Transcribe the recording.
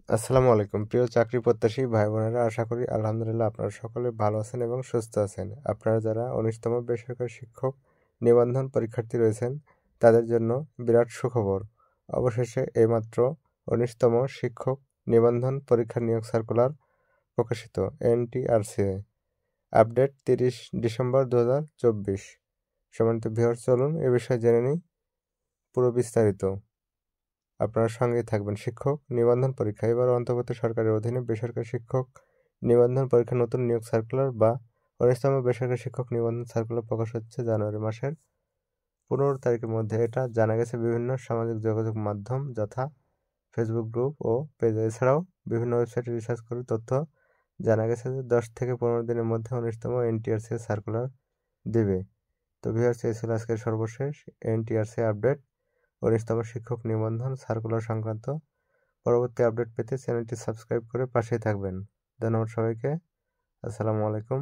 আসসালামু আলাইকুম প্রিয় চাকরি প্রত্যাশী ভাই বোনেরা, আশা করি আলহামদুলিল্লাহ আপনারা সকলে ভালো আছেন এবং সুস্থ আছেন। আপনারা যারা 19তম বেসরকারি শিক্ষক নিবন্ধন পরীক্ষার্থী রয়েছেন তাদের জন্য বিরাট সুখবর। অবশেষে এইমাত্র 19তম শিক্ষক নিবন্ধন পরীক্ষার নিয়োগ সার্কুলার প্রকাশিত। NTRCA update 30 December 2024। সম্মানিত ভিউয়ার্স, চলুন এ বিষয়ে জেনে নিই পুরো বিস্তারিত। আপনারা সঙ্গেই থাকবেন। শিক্ষক নিবন্ধন পরীক্ষা এবার অন্তর্বর্তী সরকারের অধীনে বেসরকারি শিক্ষক নিবন্ধন পরীক্ষা নতুন নিয়োগ সার্কুলার বা 19তম বেসরকারি শিক্ষক নিবন্ধন সার্কুলার প্রকাশ হচ্ছে জানুয়ারি মাসের 15 তারিখের মধ্যে। এটা জানা গেছে বিভিন্ন সামাজিক যোগাযোগ মাধ্যম যথা ফেসবুক গ্রুপ ও পেজ, এছাড়াও বিভিন্ন ওয়েবসাইটে রিসার্চ করে তথ্য জানা গেছে যে 10 থেকে 15 দিনের মধ্যে 19তম এনটিআরসি সার্কুলার দেবে। তো ভিউয়ার্স, এই ছিল আজকের সর্বশেষ এনটিআরসি আপডেট 19তম শিক্ষক নিবন্ধন সার্কুলার সংক্রান্ত। পরবর্তী আপডেট পেতে চ্যানেলটি সাবস্ক্রাইব করে পাশেই থাকবেন। ধন্যবাদ সবাইকে। আসসালামু আলাইকুম।